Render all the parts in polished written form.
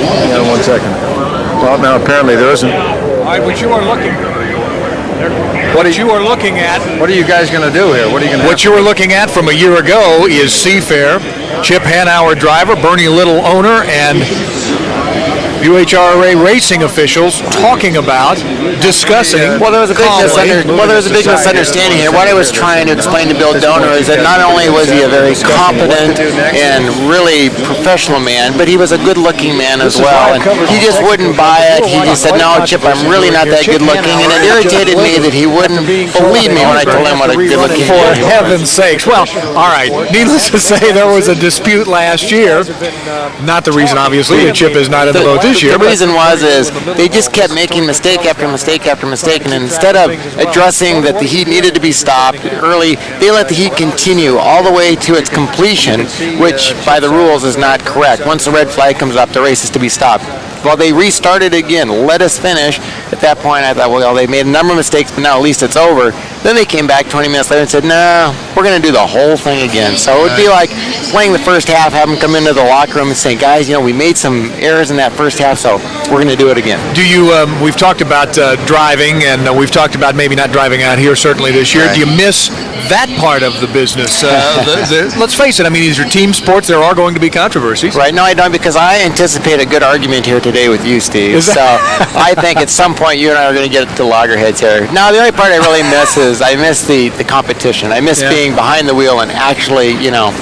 Hang on 1 second. Well, now apparently there isn't. All right, what you are looking at. What are you guys going to do here? What are you going to? What you were looking at from a year ago is Seafair, Chip Hanauer driver, Bernie Little owner, and UHRA racing officials talking about, discussing. Well, there was a big misunderstanding here. What I was trying to explain to Bill Donor is that not only was he a very competent and really professional man, but he was a good-looking man as well. And he just wouldn't buy it. He just said, "No, Chip, I'm really not that good-looking," and it irritated me that he wouldn't believe me when I told him what a good-looking man was. For heaven's sakes! Well, all right. Needless to say, there was a dispute last year. Not the reason, obviously, that Chip is not in the boat this year. The reason was they just kept making mistake after mistake after mistake, and instead of addressing that the heat needed to be stopped early, they let the heat continue all the way to its completion, which by the rules is not correct. Once the red flag comes up, the race is to be stopped. Well, they restarted again, let us finish. At that point, I thought, well, they made a number of mistakes, but now at least it's over. Then they came back 20 minutes later and said, no, we're going to do the whole thing again. So it would be like playing the first half, have them come into the locker room and say, guys, we made some errors in that first half, so we're going to do it again. Do you, we've talked about driving, and we've talked about maybe not driving out here certainly this year. Right. Do you miss that part of the business? Let's face it, I mean, these are team sports. There are going to be controversies. Right, no, I don't, because I anticipate a good argument here today with you, Steve. So I think at some point you and I are going to get to loggerheads here. Now, the only part I really miss is I miss the competition. I miss being behind the wheel and actually,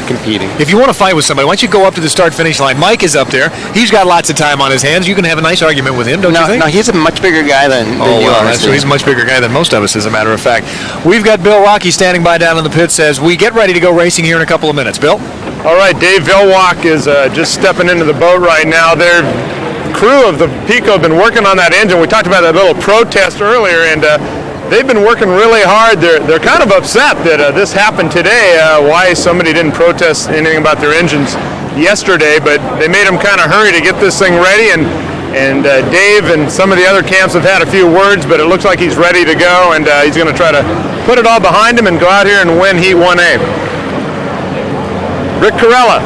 competing. If you want to fight with somebody, why don't you go up to the start-finish line? Mike is up there. He's got lots of time on his hands. You can have a nice argument with him, don't you think? No, he's a much bigger guy than you are. That's true. He's a much bigger guy than most of us, as a matter of fact. We've got Bill Rocky standing by down in the pits as we get ready to go racing here in a couple of minutes. Bill? All right, Dave Vilwalk is just stepping into the boat right now. Their crew of the Pico have been working on that engine. We talked about that little protest earlier, and they've been working really hard. They're kind of upset that this happened today, why somebody didn't protest anything about their engines yesterday, but they made them kind of hurry to get this thing ready, and Dave and some of the other camps have had a few words, but it looks like he's ready to go, and he's going to try to put it all behind him and go out here and win Heat 1A. Rick Corella.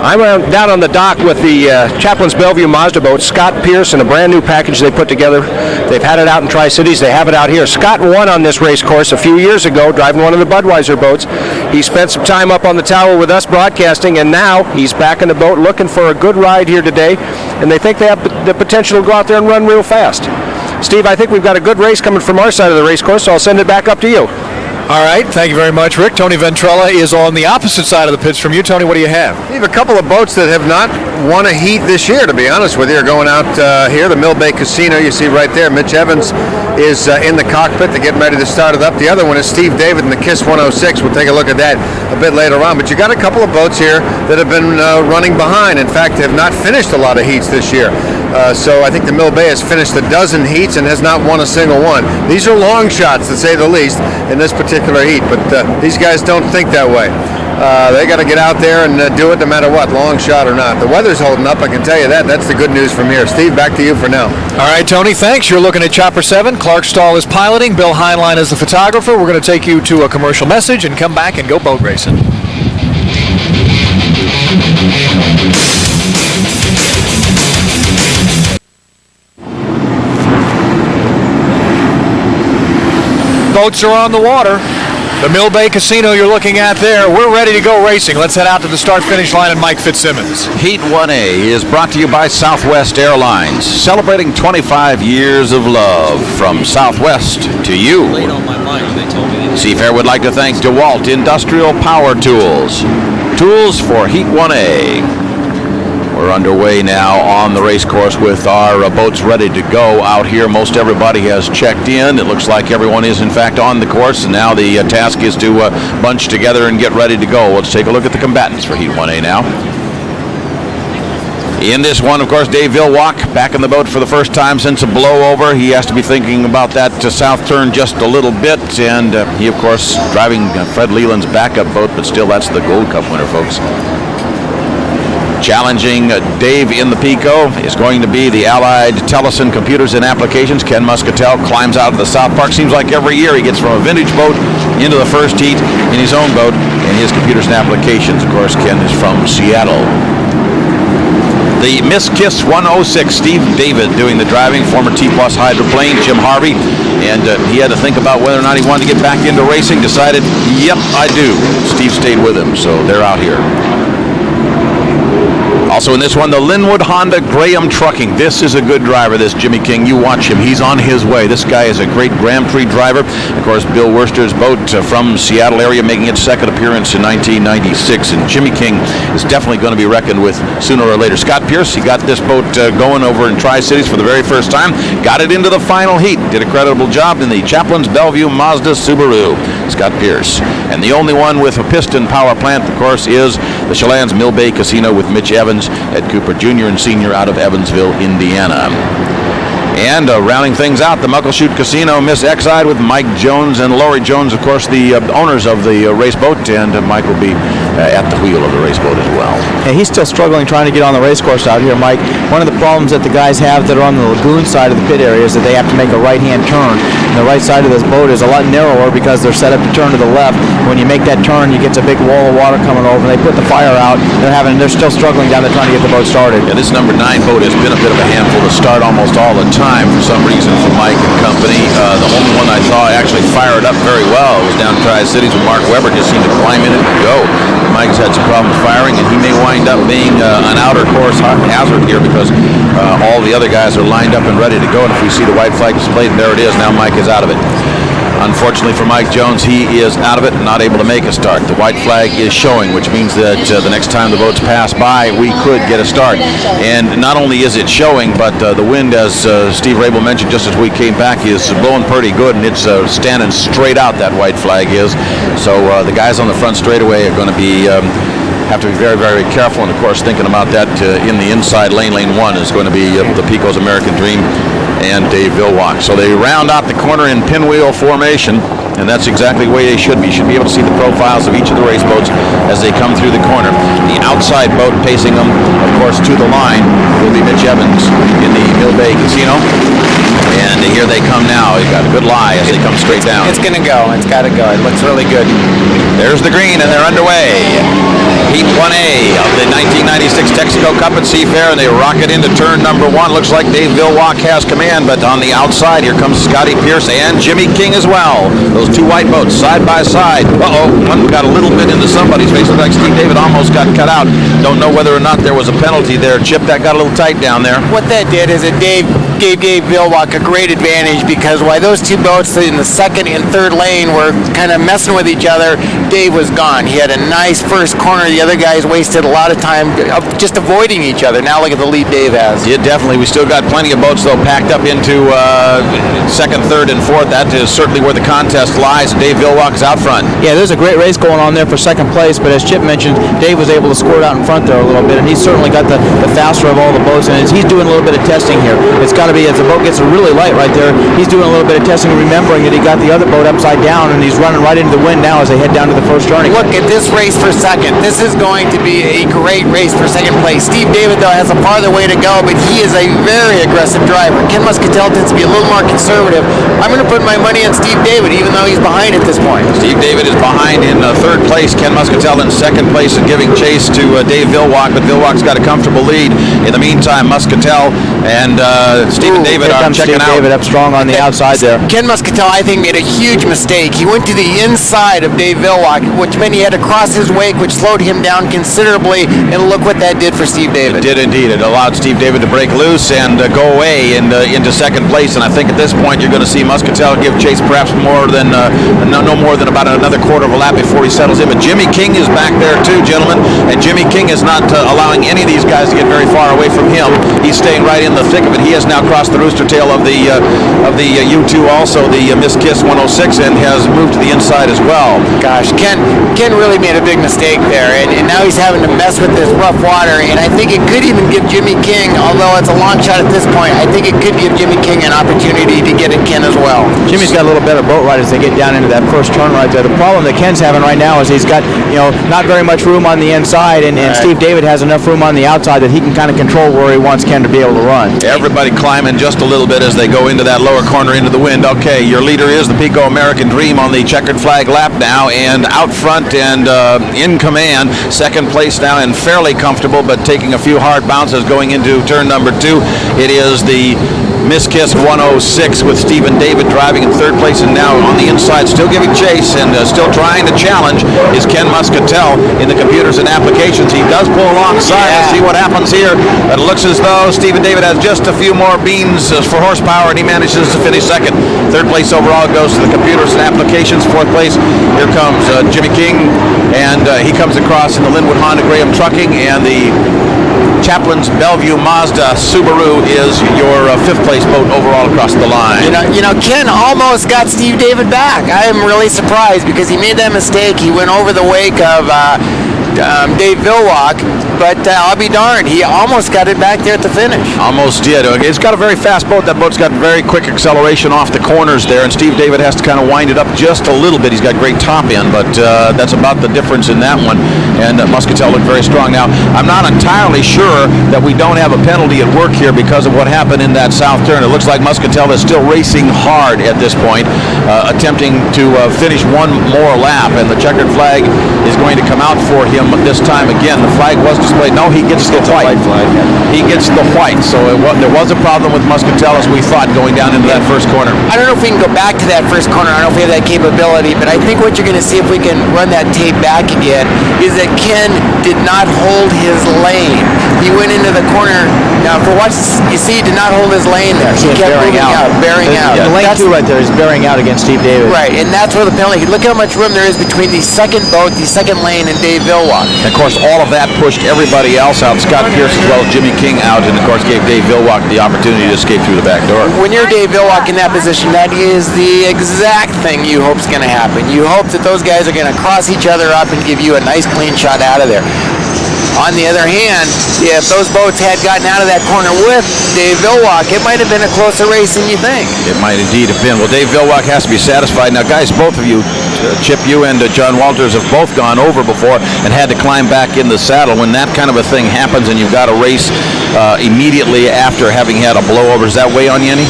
I'm down on the dock with the Chaplin's Bellevue Mazda boat, Scott Pierce, and a brand new package they put together. They've had it out in Tri-Cities. They have it out here. Scott won on this race course a few years ago, driving one of the Budweiser boats. He spent some time up on the tower with us broadcasting, and now he's back in the boat looking for a good ride here today, and they think they have the potential to go out there and run real fast. Steve, I think we've got a good race coming from our side of the race course, so I'll send it back up to you. All right, thank you very much, Rick. Tony Ventrella is on the opposite side of the pits from you. Tony, what do you have? We have a couple of boats that have not won a heat this year, to be honest with you. Are going out here, the Mill Bay Casino, you see right there. Mitch Evans is in the cockpit. They're getting ready to start it up. The other one is Steve David in the KISS 106. We'll take a look at that a bit later on. But you got a couple of boats here that have been running behind. In fact, have not finished a lot of heats this year. So I think the Mill Bay has finished a dozen heats and has not won a single one. These are long shots, to say the least, in this particular heat. But these guys don't think that way. They got to get out there and do it no matter what, long shot or not. The weather's holding up, I can tell you that. That's the good news from here. Steve, back to you for now. All right, Tony, thanks. You're looking at Chopper 7. Clark Stahl is piloting. Bill Heinlein is the photographer. We're going to take you to a commercial message and come back and go boat racing. Boats are on the water. The Mill Bay Casino you're looking at there. We're ready to go racing. Let's head out to the start-finish line and Mike Fitzsimmons. Heat 1A is brought to you by Southwest Airlines, celebrating 25 years of love from Southwest to you. Seafair would like to thank DeWalt Industrial Power Tools. Tools for Heat 1A. We're underway now on the race course with our boats ready to go out here. Most everybody has checked in. It looks like everyone is in fact on the course, and now the task is to bunch together and get ready to go. Let's take a look at the combatants for Heat 1A now. In this one, of course, Dave Vilwalk back in the boat for the first time since a blowover. He has to be thinking about that south turn just a little bit, and he, of course, driving Fred Leland's backup boat, but still that's the Gold Cup winner, folks. Challenging Dave in the Pico is going to be the Allied Tellison Computers and Applications. Ken Muscatel climbs out of the South Park. Seems like every year he gets from a vintage boat into the first heat in his own boat and his Computers and Applications. Of course, Ken is from Seattle. The Miss Kiss 106, Steve David doing the driving, former T-Plus hydroplane, Jim Harvey, and he had to think about whether or not he wanted to get back into racing, decided, yep, I do. Steve stayed with him, so they're out here. Also in this one, the Linwood Honda Graham Trucking. This is a good driver, this Jimmy King. You watch him. He's on his way. This guy is a great Grand Prix driver. Of course, Bill Worcester's boat from Seattle area making its second appearance in 1996. And Jimmy King is definitely going to be reckoned with sooner or later. Scott Pierce, he got this boat going over in Tri-Cities for the very first time. Got it into the final heat. Did a creditable job in the Chaplin's Bellevue Mazda Subaru. Scott Pierce. And the only one with a piston power plant, of course, is the Chelan's Mill Bay Casino with Mitch Evans, Ed Cooper Jr. and Sr. out of Evansville, Indiana. And rounding things out, the Muckleshoot Casino, Miss Exide with Mike Jones and Lori Jones, of course, the owners of the race boat, and Mike will be at the wheel of the race boat as well. Yeah, he's still struggling trying to get on the race course out here, Mike. One of the problems that the guys have that are on the lagoon side of the pit area is that they have to make a right-hand turn. And the right side of this boat is a lot narrower because they're set up to turn to the left. When you make that turn, you get a big wall of water coming over. They put the fire out. They're still struggling down there trying to get the boat started. Yeah, this number 9 boat has been a bit of a handful to start almost all the time for some reason for Mike and company. The only one I saw actually fire it up very well was down Tri-Cities with Mark Webber. Just seemed to climb in it and go. Mike's had some problems firing, and he may wind up being an outer course hazard here because all the other guys are lined up and ready to go. And if we see the white flag displayed, there it is. Now Mike is out of it. Unfortunately for Mike Jones, he is out of it and not able to make a start. The white flag is showing, which means that the next time the boats pass by, we could get a start. And not only is it showing, but the wind, as Steve Rabel mentioned just as we came back, is blowing pretty good, and it's standing straight out, that white flag is. So the guys on the front straightaway are going to be have to be very, very careful. And, of course, thinking about that in the inside lane, lane 1, is going to be the Pico's American Dream and Dave Villwalk. So they round out the corner in pinwheel formation, and that's exactly the way they should be. You should be able to see the profiles of each of the race boats as they come through the corner. The outside boat pacing them, of course, to the line will be Mitch Evans in the Mill Bay Casino. And here they come now. You got a good lie as they come straight down. It's going to go. It's got to go. It looks really good. There's the green, and they're underway. Heat 1A of the 1996 Texaco Cup at Seafair, and they rocket into turn number 1. Looks like Dave Villwalk has command, but on the outside, here comes Scotty Pierce and Jimmy King as well. Those two white boats side by side. One got a little bit into somebody's face. Looks like Steve David almost got cut out. Don't know whether or not there was a penalty there. Chip, that got a little tight down there. What that did is it gave Villwalk a great advantage, because while those two boats in the second and third lane were kind of messing with each other, Dave was gone. He had a nice first corner. The other guys wasted a lot of time just avoiding each other. Now look at the lead Dave has. Yeah, definitely. We still got plenty of boats, though, packed up into second, third, and fourth. That is certainly where the contest lies. Dave Villwalk is out front. Yeah, there's a great race going on there for second place, but as Chip mentioned, Dave was able to squirt out in front there a little bit, and he's certainly got the faster of all the boats, and he's doing a little bit of testing here. It's got to be, as the boat gets really light right there, he's doing a little bit of testing, remembering that he got the other boat upside down, and he's running right into the wind now as they head down to the first turning. Look at this race for second. This is going to be a great race for second place. Steve David, though, has a farther way to go, but he is a very aggressive driver. Ken Muscatel tends to be a little more conservative. I'm going to put my money on Steve David, even though he's behind at this point. Steve David is behind in third place. Ken Muscatel in second place and giving chase to Dave Villwalk, but Villwalk's got a comfortable lead. In the meantime, Muscatel and Steve David are checking Steve out. David up strong on the outside there. Ken Muscatel, I think, made a huge mistake. He went to the inside of Dave Villwalk, which meant he had to cross his wake, which slowed him down considerably, and look what that did for Steve David. It did indeed. It allowed Steve David to break loose and go away into second place, and I think at this point you're going to see Muscatel give chase perhaps more than no more than about another quarter of a lap before he settles in. But Jimmy King is back there too, gentlemen, and Jimmy King is not allowing any of these guys to get very far away from him. He's staying right in the thick of it. He has now crossed the rooster tail of the U2, also the Miss Kiss 106, and has moved to the inside as well. Gosh, Ken really made a big mistake there, and now he's having to mess with this rough water, and I think it could even give Jimmy King, although it's a long shot at this point, I think it could give Jimmy King an opportunity to get at Ken as well. Jimmy's got a little better boat ride as they get down into that first turn right there. The problem that Ken's having right now is he's got, not very much room on the inside, and Steve David has enough room on the outside that he can kind of control where he wants Ken to be able to run. Everybody climb in just a little bit as they go into that lower corner into the wind. Okay, your leader is the Pico American Dream on the checkered flag lap now, and out front and in command. Second place now and fairly comfortable, but taking a few hard bounces going into turn number 2. It is the Miss Kiss 106 with Stephen David driving in third place, and now on the inside still giving chase and still trying to challenge is Ken Muscatel in the computers and applications. He does pull alongside. Let's see what happens here. It looks as though Stephen David has just a few more beans for horsepower, and he manages to finish second. Third place overall goes to the computers and applications. Fourth place, here comes Jimmy King, and he comes across in the Linwood Honda Graham Trucking, and the Chaplin's Bellevue Mazda Subaru is your fifth place boat overall across the line. You know, Ken almost got Steve David back. I am really surprised because he made that mistake. He went over the wake of Dave Villwalk, but I'll be darned, he almost got it back there at the finish. Almost did. It's got a very fast boat. That boat's got very quick acceleration off the corners there, and Steve David has to kind of wind it up just a little bit. He's got great top end, but that's about the difference in that one. And Muscatel looked very strong. Now, I'm not entirely sure that we don't have a penalty at work here because of what happened in that south turn. It looks like Muscatel is still racing hard at this point, attempting to finish one more lap, and the checkered flag is going to come out for him this time again. The flag was displayed. No, he gets the white. He gets the white. So there was a problem with Muscatel, as we thought, going down into that first corner. I don't know if we can go back to that first corner. I don't know if we have that capability, but I think what you're going to see if we can run that tape back again is that Ken did not hold his lane. He went into the corner. Now, for what you see, he did not hold his lane there. He kept moving out, bearing out. The lane 2 right there is bearing out against Steve David. Right, and that's where the penalty. Look how much room there is between the second boat, the second lane, and Dave Villwalk. And of course, all of that pushed everybody else out. Scott Pierce as well as Jimmy King out, and of course gave Dave Villwalk the opportunity to escape through the back door. When you're Dave Villwalk in that position, that is the exact thing you hope is going to happen. You hope that those guys are going to cross each other up and give you a nice clean shot out of there. On the other hand, if those boats had gotten out of that corner with Dave Villwalk, it might have been a closer race than you think. It might indeed have been. Well, Dave Villwalk has to be satisfied. Now, guys, both of you, Chip, you and John Walters, have both gone over before and had to climb back in the saddle. When that kind of a thing happens and you've got to race immediately after having had a blowover, does that weigh on you any?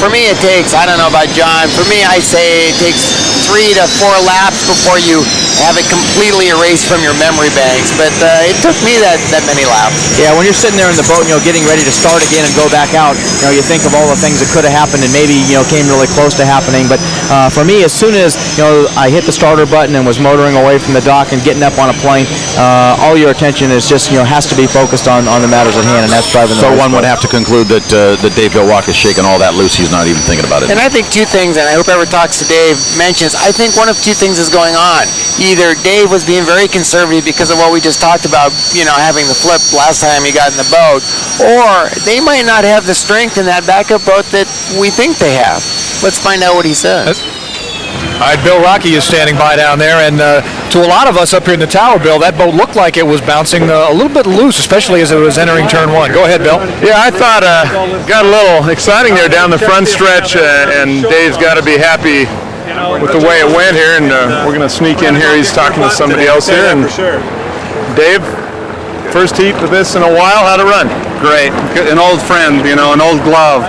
For me, it takes, I don't know about John, for me, I say it takes 3 to 4 laps before you have it completely erased from your memory banks, but it took me that many laps. Yeah, when you're sitting there in the boat, getting ready to start again and go back out, you think of all the things that could have happened and maybe, came really close to happening. But for me, as soon as, I hit the starter button and was motoring away from the dock and getting up on a plane, all your attention is just, has to be focused on the matters at hand, and that's driving the So race one would boat. have to conclude that Dave Villwalk is shaking all that loose. He's not even thinking about it. And I think 2 things, and I hope whoever talks to Dave mentions, I think one of 2 things is going on. Either Dave was being very conservative because of what we just talked about, having the flip last time he got in the boat, or they might not have the strength in that backup boat that we think they have. Let's find out what he says. All right, Bill Rocky is standing by down there, and to a lot of us up here in the tower, Bill, that boat looked like it was bouncing a little bit loose, especially as it was entering turn 1. Go ahead, Bill. Yeah, I thought got a little exciting there down the front stretch, and Dave's got to be happy with the way it went here, and we're going to sneak in here. He's talking to somebody else here, and Dave, first heat with this in a while. How'd it run? Great. An old friend, an old glove.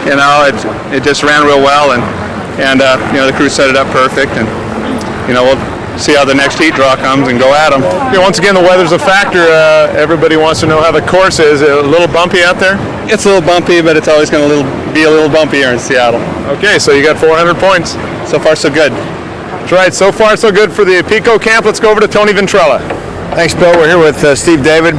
It just ran real well, and the crew set it up perfect, and we'll see how the next heat draw comes and go at them. Yeah, once again, the weather's a factor. Everybody wants to know how the course is. A little bumpy out there? It's a little bumpy, but it's always going to be a little bumpier in Seattle. Okay, so you got 400 points. So far, so good. That's right. So far, so good for the Pico camp. Let's go over to Tony Ventrella. Thanks, Bill. We're here with Steve David.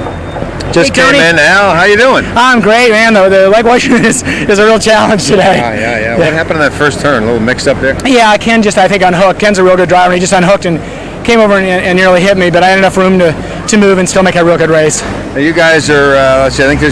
Just came in. Al, how you doing? I'm great, man. The leg washing is a real challenge today. Yeah. What happened in that first turn? A little mixed up there? Yeah, Ken just, I think, unhooked. Ken's a real good driver. He just unhooked and came over and nearly hit me, but I had enough room to move and still make a real good race. Now you guys are, let's see, I think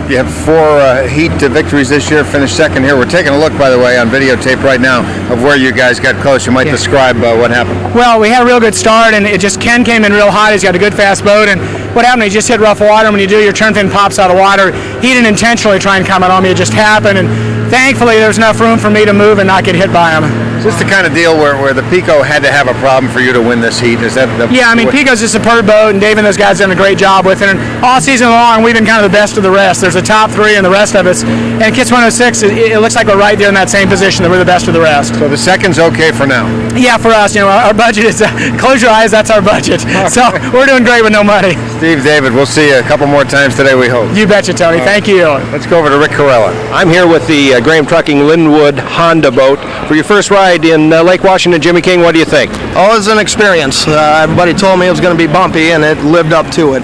you have 4 heat victories this year, finished second here. We're taking a look, by the way, on videotape right now of where you guys got close. You might describe what happened. Well, we had a real good start, and Ken came in real hot. He's got a good fast boat, and what happened, he just hit rough water. When you do, your turn fin pops out of water. He didn't intentionally try and come out on me. It just happened, and thankfully there was enough room for me to move and not get hit by him. Is this the kind of deal where the Pico had to have a problem for you to win this heat? Is that the... Yeah, I mean, Pico's a superb boat, and Dave and those guys done a great job with it. And all season long, we've been kind of the best of the rest. There's a top three and the rest of us. And Kits 106, it looks like we're right there in that same position, that we're the best of the rest. So the second's okay for now? Yeah, for us, our budget is, close your eyes, that's our budget. So we're doing great with no money. Steve, David, we'll see you a couple more times today, we hope. You betcha, Tony. Thank you. Let's go over to Rick Corella. I'm here with the Graham Trucking Linwood Honda boat. For your first ride in Lake Washington, Jimmy King, what do you think? Oh, it was an experience. Everybody told me it was going to be bumpy, and it lived up to it.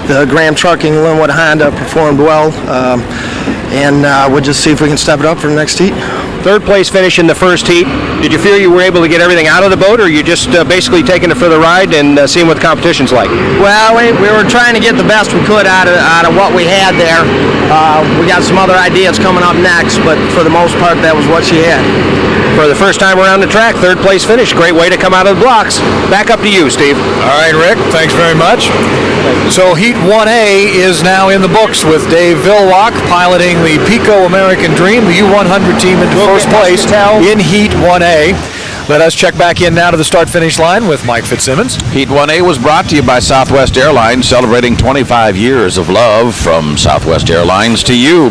The Graham Trucking Linwood Honda performed well, and we'll just see if we can step it up for the next heat. Third place finish in the first heat. Did you feel you were able to get everything out of the boat, or you just basically taking it for the ride and seeing what the competition's like? Well, we were trying to get the best we could out of what we had there. We got some other ideas coming up next, but for the most part, that was what she had. For the first time around the track, third place finish. Great way to come out of the blocks. Back up to you, Steve. All right, Rick, thanks very much. So Heat 1A is now in the books with Dave Villock piloting the Pico American Dream, the U100 team into first place in Heat 1A. Let us check back in now to the start-finish line with Mike Fitzsimmons. Heat 1A was brought to you by Southwest Airlines, celebrating 25 years of love from Southwest Airlines to you.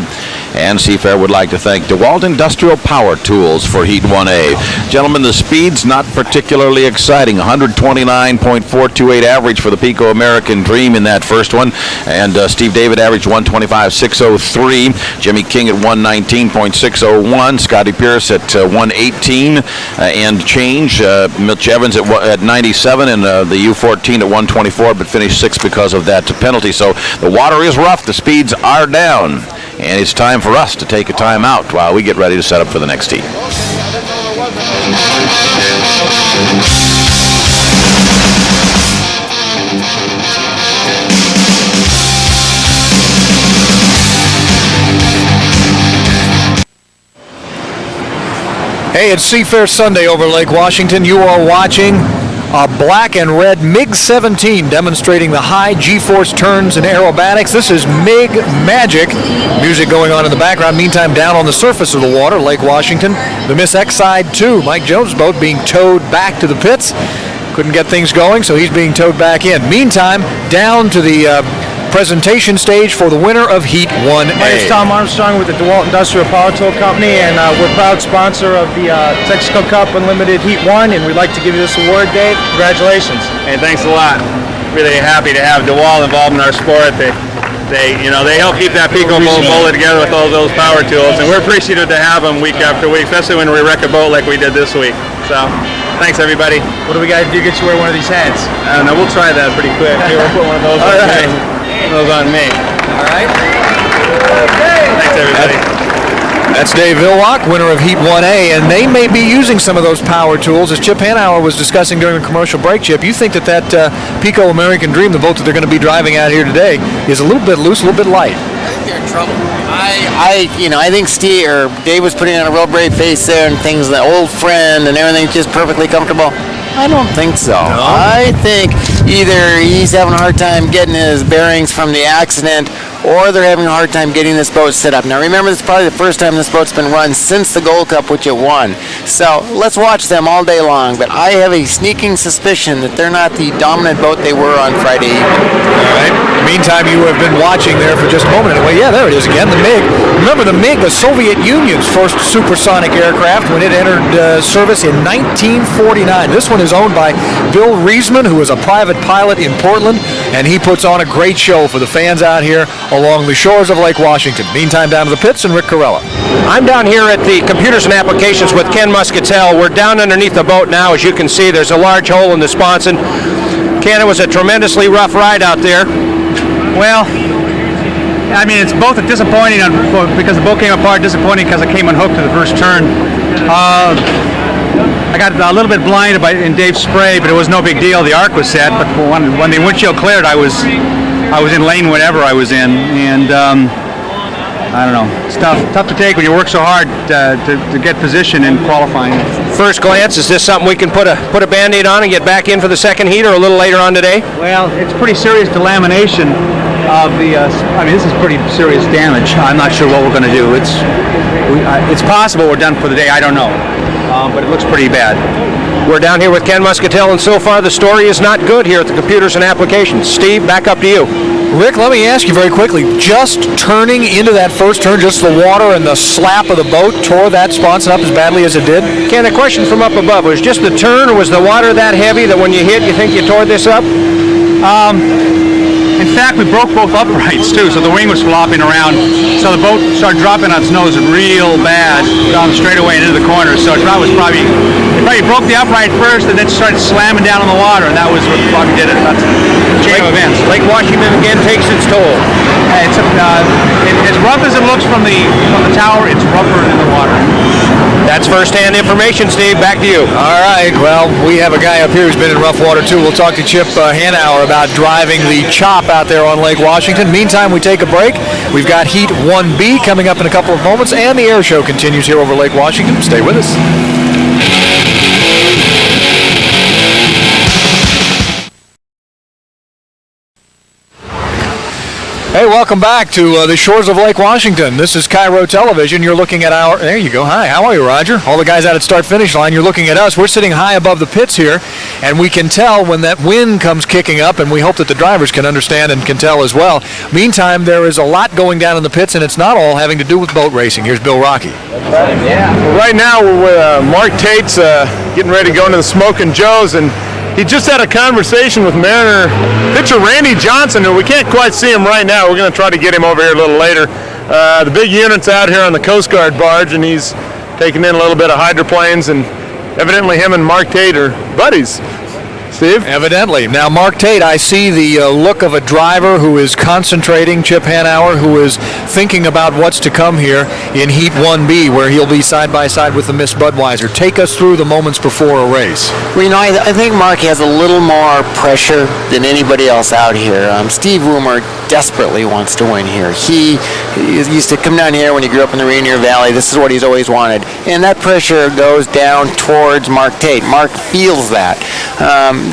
And Seafair would like to thank DeWalt Industrial Power Tools for Heat 1A. Gentlemen, the speed's not particularly exciting. 129.428 average for the Pico American Dream in that first one. And Steve David averaged 125.603. Jimmy King at 119.601. Scotty Pierce at 118 and change. Mitch Evans at 97 and the U14 at 124, but finished sixth because of that penalty. So the water is rough. The speeds are down. And it's time for us to take a time out while we get ready to set up for the next heat. Hey, it's Seafair Sunday over Lake Washington. You are watching a black and red MiG-17 demonstrating the high G-force turns and aerobatics. This is MiG Magic. Music going on in the background. Meantime, down on the surface of the water, Lake Washington, the Miss Exide 2, Mike Jones' boat, being towed back to the pits. Couldn't get things going, so he's being towed back in. Meantime, down to the presentation stage for the winner of Heat 1A. My name is Tom Armstrong with the DeWalt Industrial Power Tool Company, and we're proud sponsor of the Texaco Cup Unlimited Heat 1, and we'd like to give you this award, Dave. Congratulations. Hey, thanks a lot. Really happy to have DeWalt involved in our sport. They help keep that Pico boat together with all those power tools, and we're appreciative to have them week after week, especially when we wreck a boat like we did this week. So, thanks everybody. What do we got to do to get you wear one of these hats? I don't know, we'll try that pretty quick. Here, we'll put one of those on me. All right. Thanks everybody. That's Dave Villock, winner of Heat 1A, and they may be using some of those power tools. As Chip Hanauer was discussing during the commercial break, Chip, you think that Pico American Dream, the boat that they're going to be driving out here today, is a little bit loose, a little bit light? I think they're in trouble. I think Steve or Dave was putting on a real brave face there, and things, the old friend and everything's just perfectly comfortable. I don't think so. No? I think either he's having a hard time getting his bearings from the accident, or they're having a hard time getting this boat set up. Now remember, this is probably the first time this boat's been run since the Gold Cup, which it won. So let's watch them all day long, but I have a sneaking suspicion that they're not the dominant boat they were on Friday evening. All right. Meantime, you have been watching there for just a moment. Anyway, yeah, there it is again, the MiG. Remember the MiG, the Soviet Union's first supersonic aircraft when it entered service in 1949. This one is owned by Bill Reisman, who is a private pilot in Portland, and he puts on a great show for the fans out here along the shores of Lake Washington. Meantime, down to the pits and Rick Corella. I'm down here at the Computers and Applications with Ken Muscatel. We're down underneath the boat now. As you can see, there's a large hole in the sponson. Ken, it was a tremendously rough ride out there. Well, I mean, it's both disappointing because the boat came apart, disappointing because I came unhooked to the first turn. I got a little bit blinded in Dave's spray, but it was no big deal. The arc was set, but when the windshield cleared, I was in lane whatever I was in, and I don't know. It's tough to take when you work so hard to get position in qualifying. First glance, is this something we can put a Band-Aid on and get back in for the second heat, or a little later on today? Well, it's pretty serious delamination, of the. This is pretty serious damage. I'm not sure what we're going to do. It's possible we're done for the day. I don't know, but it looks pretty bad. We're down here with Ken Muscatel, and so far the story is not good here at the Computers and Applications. Steve, back up to you. Rick, let me ask you very quickly, just turning into that first turn, just the water and the slap of the boat tore that sponson up as badly as it did? Ken, a question from up above. Was just the turn, or was the water that heavy that when you hit, you think you tore this up? In fact, we broke both uprights too, so the wing was flopping around. So the boat started dropping on its nose real bad down the straightaway and into the corner. So it probably broke the upright first and then started slamming down on the water, and that was what probably did it. That's a chain of events. Lake Washington again takes its toll. It's as rough as it looks from the tower. It's rougher than the water. That's first-hand information, Steve. Back to you. All right. Well, we have a guy up here who's been in rough water, too. We'll talk to Chip Hanauer about driving the chop out there on Lake Washington. Meantime, we take a break. We've got Heat 1B coming up in a couple of moments, and the air show continues here over Lake Washington. Stay with us. Hey, welcome back to the shores of Lake Washington. This is Kiro Television. You're looking at our... There you go. Hi, how are you, Roger? All the guys out at start-finish line, you're looking at us. We're sitting high above the pits here, and we can tell when that wind comes kicking up, and we hope that the drivers can understand and can tell as well. Meantime, there is a lot going down in the pits, and it's not all having to do with boat racing. Here's Bill Rocky. Right now, we're with Mark Tate's getting ready to go into the Smokin' Joe's, and he just had a conversation with Mariner pitcher Randy Johnson, who we can't quite see him right now. We're going to try to get him over here a little later. The big unit's out here on the Coast Guard barge, and he's taking in a little bit of hydroplanes, and evidently him and Mark Tate are buddies. Steve? Evidently. Now, Mark Tate, I see the look of a driver who is concentrating, Chip Hanauer, who is thinking about what's to come here in Heat 1B, where he'll be side by side with the Miss Budweiser. Take us through the moments before a race. Well, I think Mark has a little more pressure than anybody else out here. Steve Woomer desperately wants to win here. He used to come down here when he grew up in the Rainier Valley. This is what he's always wanted. And that pressure goes down towards Mark Tate. Mark feels that.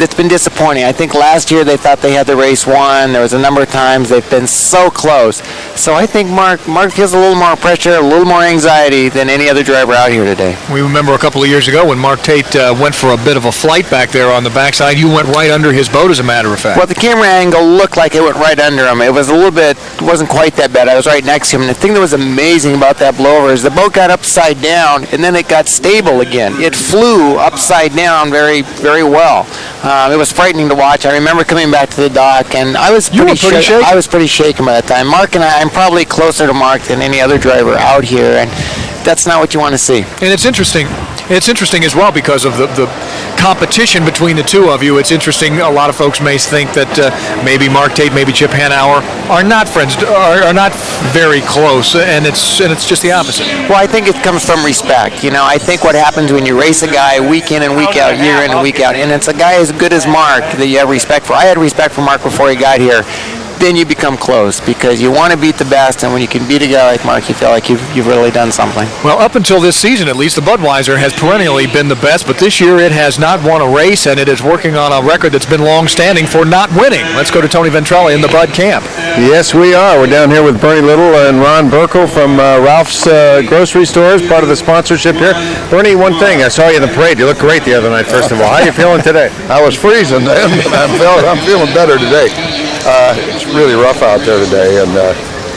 It's been disappointing. I think last year they thought they had the race won. There was a number of times they've been so close. So I think Mark feels a little more pressure, a little more anxiety than any other driver out here today. We remember a couple of years ago when Mark Tate went for a bit of a flight back there on the backside. You went right under his boat, as a matter of fact. Well, the camera angle looked like it went right under him. It was a little bit, it wasn't quite that bad. I was right next to him. And the thing that was amazing about that blowover is the boat got upside down and then it got stable again. It flew upside down very, very well. It was frightening to watch. I remember coming back to the dock, and I was pretty shaken. I was pretty shaken by that time. Mark and I'm probably closer to Mark than any other driver out here, and that's not what you want to see. And it's interesting. It's interesting as well because of the competition between the two of you. It's interesting. A lot of folks may think that maybe Mark Tate, maybe Chip Hanauer are not friends, are not very close, and it's just the opposite. Well, I think it comes from respect. I think what happens when you race a guy week in and week out, year in and week out, and it's a guy as good as Mark that you have respect for. I had respect for Mark before he got here. Then you become close because you want to beat the best, and when you can beat a guy like Mark, you feel like you've really done something. Well, up until this season, at least, the Budweiser has perennially been the best, but this year it has not won a race, and it is working on a record that's been long-standing for not winning. Let's go to Tony Ventrella in the Bud camp. Yes, we are. We're down here with Bernie Little and Ron Burkle from Ralph's Grocery Stores, part of the sponsorship here. Bernie, one thing, I saw you in the parade. You looked great the other night, first of all. How are you feeling today? I was freezing then, but I'm feeling better today. It's really rough out there today, but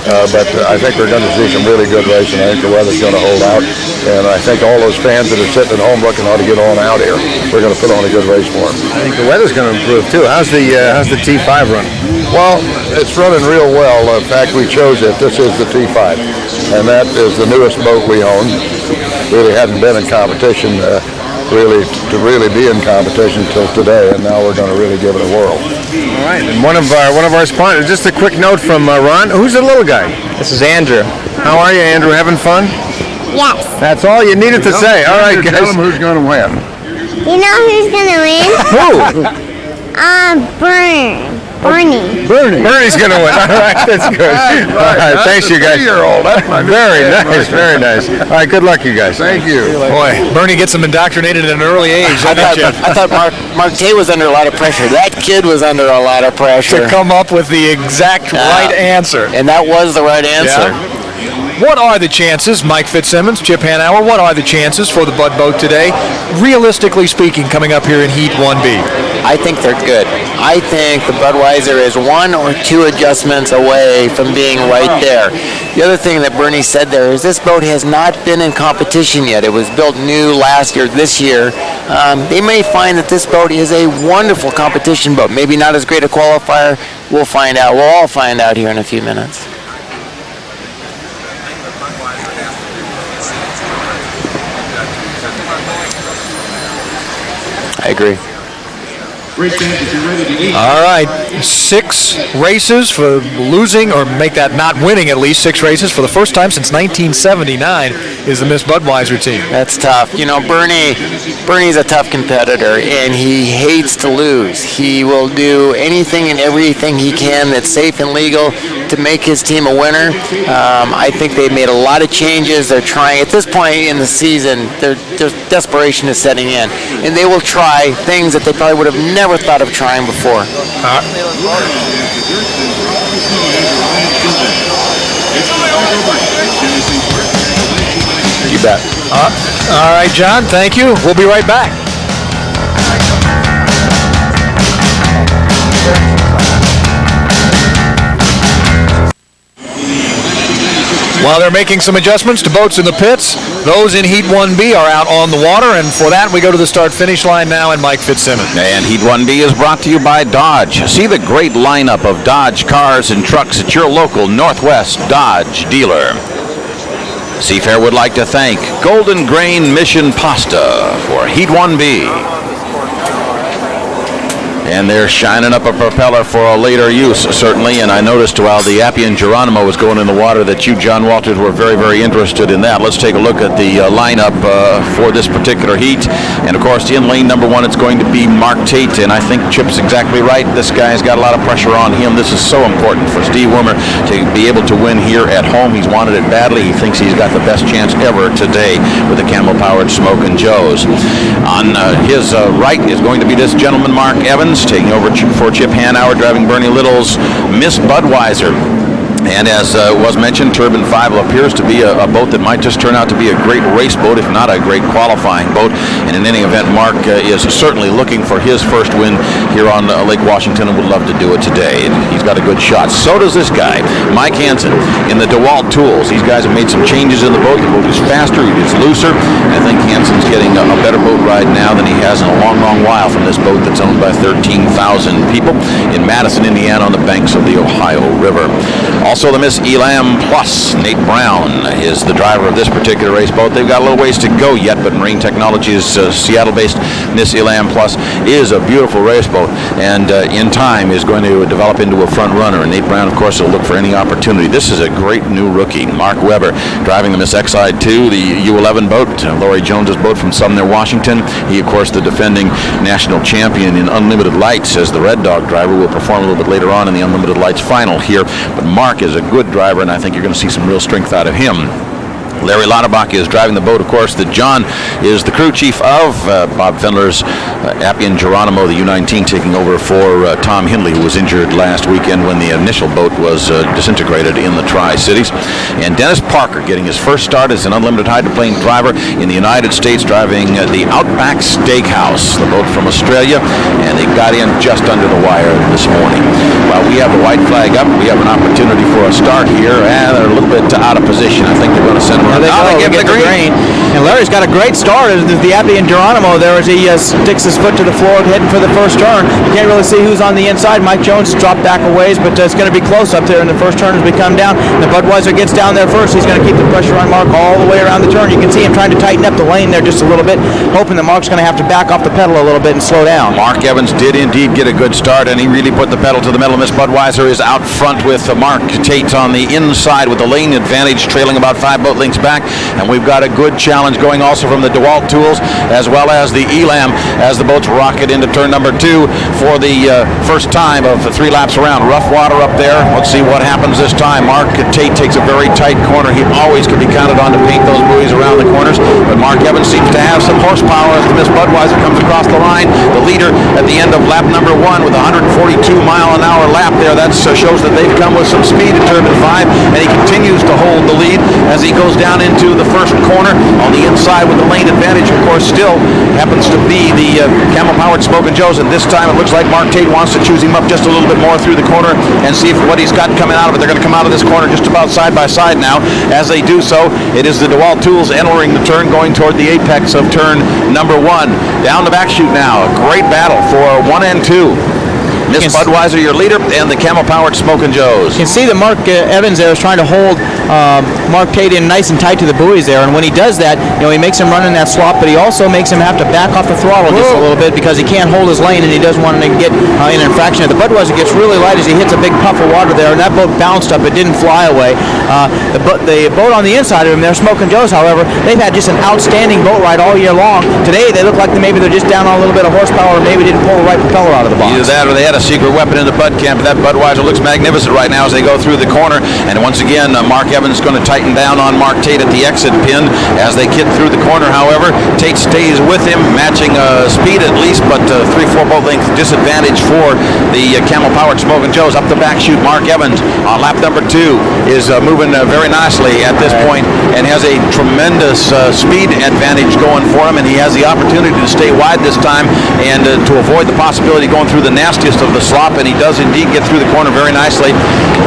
I think we're going to see some really good racing. I think the weather's going to hold out, and I think all those fans that are sitting at home looking ought to get on out here. We're going to put on a good race for them. I think the weather's going to improve too. How's the T5 running? Well, it's running real well. In fact, we chose it. This is the T5, and that is the newest boat we own. Really hadn't been in competition. To really be in competition till today, and now we're going to really give it a whirl. All right, and one of our sponsors. Just a quick note from Ron. Who's the little guy? This is Andrew. How are you, Andrew? Having fun? Yes. That's all you needed to say. All right, guys. Tell them who's going to win. You know who's gonna win? Who? Burn. Bernie. Bernie's going to win. All right, that's good. All right, thanks, you guys. That's my Very nice, very nice. All right, good luck, you guys. Thank you. Boy, Bernie gets them indoctrinated at an early age. I thought Mark Tay was under a lot of pressure. That kid was under a lot of pressure. To come up with the exact right answer. And that was the right answer. Yeah. What are the chances, Mike Fitzsimmons, Chip Hanauer, what are the chances for the Bud Boat today, realistically speaking, coming up here in Heat 1B? I think they're good. I think the Budweiser is 1 or 2 adjustments away from being right there. The other thing that Bernie said there is this boat has not been in competition yet. It was built new last year, this year. They may find that this boat is a wonderful competition boat. Maybe not as great a qualifier. We'll find out. We'll all find out here in a few minutes. I agree. All right, 6 races for losing, or make that not winning at least, 6 races for the first time since 1979 is the Miss Budweiser team. That's tough. You know, Bernie's a tough competitor, and he hates to lose. He will do anything and everything he can that's safe and legal to make his team a winner. I think they've made a lot of changes. They're trying, at this point in the season, their desperation is setting in, and they will try things that they probably would have never thought of trying before. You bet. All right, John, thank you. We'll be right back. While they're making some adjustments to boats in the pits, those in Heat 1B are out on the water, and for that we go to the start-finish line now and Mike Fitzsimmons. And Heat 1B is brought to you by Dodge. See the great lineup of Dodge cars and trucks at your local Northwest Dodge dealer. Seafair would like to thank Golden Grain Mission Pasta for Heat 1B. And they're shining up a propeller for a later use, certainly. And I noticed while the Appian Geronimo was going in the water that you, John Walters, were very, very interested in that. Let's take a look at the lineup for this particular heat. And, of course, in lane number 1, it's going to be Mark Tate. And I think Chip's exactly right. This guy's got a lot of pressure on him. This is so important for Steve Wimmer to be able to win here at home. He's wanted it badly. He thinks he's got the best chance ever today with the Camel-powered Smokin' Joes. On his right is going to be this gentleman, Mark Evans, taking over for Chip Hanauer, driving Bernie Little's Miss Budweiser. And as was mentioned, Turbine 5 appears to be a boat that might just turn out to be a great race boat, if not a great qualifying boat. And in any event, Mark is certainly looking for his first win here on Lake Washington and would love to do it today. And he's got a good shot. So does this guy, Mike Hansen, in the DeWalt Tools. These guys have made some changes in the boat. The boat is faster, it's looser. And I think Hansen's getting a better boat ride now than he has in a long, long while from this boat that's owned by 13,000 people in Madison, Indiana, on the banks of the Ohio River. Also, the Miss Elam Plus, Nate Brown, is the driver of this particular race boat. They've got a little ways to go yet, but Marine Technologies' Seattle-based Miss Elam Plus is a beautiful race boat, and in time is going to develop into a front runner. And Nate Brown, of course, will look for any opportunity. This is a great new rookie, Mark Weber, driving the Miss Exide 2, the U11 boat, Laurie Jones's boat from Sumner, Washington. He, of course, the defending national champion in Unlimited Lights, as the Red Dog driver, will perform a little bit later on in the Unlimited Lights final here. But Mark is a good driver, and I think you're going to see some real strength out of him. Larry Lauterbach is driving the boat, of course, that John is the crew chief of Bob Fendler's Appian Geronimo, the U-19, taking over for Tom Hindley, who was injured last weekend when the initial boat was disintegrated in the Tri-Cities. And Dennis Parker getting his first start as an unlimited hydroplane driver in the United States, driving the Outback Steakhouse, the boat from Australia, and they got in just under the wire this morning. While we have the white flag up, we have an opportunity for a start here, and they're a little bit out of position. I think they're going to send They give the green. And Larry's got a great start as the Appian Geronimo there as he sticks his foot to the floor heading for the first turn. You can't really see who's on the inside. Mike Jones has dropped back a ways, but it's going to be close up there in the first turn as we come down. The Budweiser gets down there first. He's going to keep the pressure on Mark all the way around the turn. You can see him trying to tighten up the lane there just a little bit, hoping that Mark's going to have to back off the pedal a little bit and slow down. Mark Evans did indeed get a good start, and he really put the pedal to the metal. Miss Budweiser is out front with Mark Tate on the inside with the lane advantage, trailing about 5 boat lengths points back, and we've got a good challenge going also from the DeWalt Tools as well as the Elam as the boats rocket into turn number 2 for the first time of 3 laps around. Rough water up there. Let's see what happens this time. Mark Tate takes a very tight corner. He always can be counted on to paint those buoys around the corners, but Mark Evans seems to have some horsepower as the Miss Budweiser comes across the line. The leader at the end of lap number 1 with a 142-mile-an-hour lap there. That shows that they've come with some speed in turn 5, and he continues to hold the lead as he goes down into the first corner on the inside with the lane advantage. Of course, still happens to be the camel-powered Smoke and Joe's, and this time it looks like Mark Tate wants to choose him up just a little bit more through the corner and see if what he's got coming out of it. They're going to come out of this corner just about side by side now. As they do so, it is the DeWalt Tools entering the turn, going toward the apex of turn number 1. Down the back chute now. A great battle for 1 and 2. Miss Budweiser, your leader, and the camel-powered Smoke and Joe's. You can see that Mark Evans there is trying to hold Mark Tate in nice and tight to the buoys there, and when he does that, he makes him run in that slop, but he also makes him have to back off the throttle just a little bit because he can't hold his lane, and he doesn't want to get in an infraction. The Budweiser gets really light as he hits a big puff of water there, and that boat bounced up. It didn't fly away. The boat on the inside of him there, Smoke and Joe's, however, they've had just an outstanding boat ride all year long. Today, they look like maybe they're just down on a little bit of horsepower, or maybe didn't pull the right propeller out of the box. Either that or they had a secret weapon in the Bud camp. That Budweiser looks magnificent right now as they go through the corner. And once again, Mark Evans is going to tighten down on Mark Tate at the exit pin as they get through the corner. However, Tate stays with him, matching speed at least, but 3-4 boat length disadvantage for the camel-powered Smoke and Joe's. Up the back chute, Mark Evans on lap number 2 is moving very nicely at this point and has a tremendous speed advantage going for him, and he has the opportunity to stay wide this time and to avoid the possibility of going through the nastiest of the slop, and he does indeed get through the corner very nicely.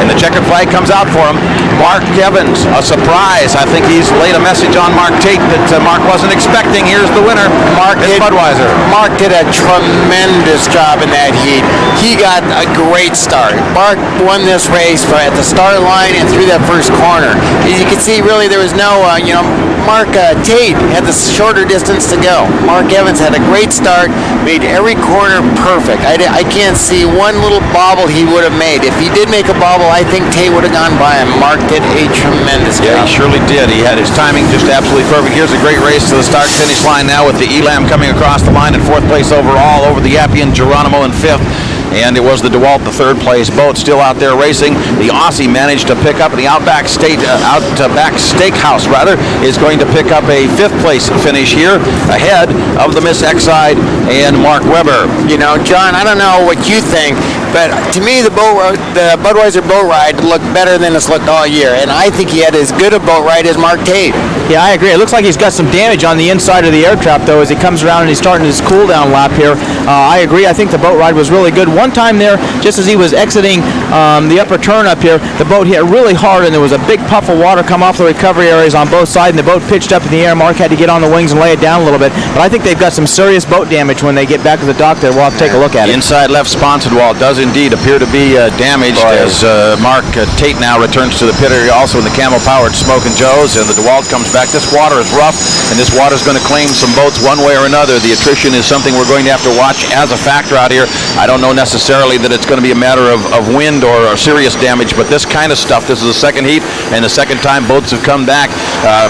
And the checkered flag comes out for him. Mark Evans, a surprise. I think he's laid a message on Mark Tate that Mark wasn't expecting. Here's the winner, Budweiser. Mark did a tremendous job in that heat. He got a great start. Mark won this race at the start line and through that first corner. As you can see, really there was no, Mark Tate had the shorter distance to go. Mark Evans had a great start, made every corner perfect. I can't see one little bobble he would have made. If he did make a bobble, I think Tate would have gone by him. Mark did a tremendous job. Yeah, he surely did. He had his timing just absolutely perfect. Here's a great race to the start-finish line now with the Elam coming across the line in 4th place overall over the Appian Geronimo in 5th. And it was the DeWalt, the 3rd place boat, still out there racing. The Aussie managed to pick up, the Outback Steakhouse is going to pick up a 5th place finish here, ahead of the Miss Exide and Mark Webber. John, I don't know what you think, but to me the Budweiser boat ride looked better than it's looked all year, and I think he had as good a boat ride as Mark Tate. Yeah, I agree. It looks like he's got some damage on the inside of the air trap, though, as he comes around and he's starting his cool-down lap here. I agree. I think the boat ride was really good. One time there, just as he was exiting the upper turn up here, the boat hit really hard, and there was a big puff of water come off the recovery areas on both sides, and the boat pitched up in the air. Mark had to get on the wings and lay it down a little bit. But I think they've got some serious boat damage when they get back to the dock there. We'll have to take a look at it. Inside left sponsored wall does indeed appear to be damaged as Mark Tate now returns to the pit area, also in the camel-powered Smoke and Joe's, and the DeWalt comes back. This water is rough, and this water is going to claim some boats one way or another. The attrition is something we're going to have to watch as a factor out here. I don't know necessarily that it's going to be a matter of wind or serious damage, but this kind of stuff, this is the second heat, and the second time boats have come back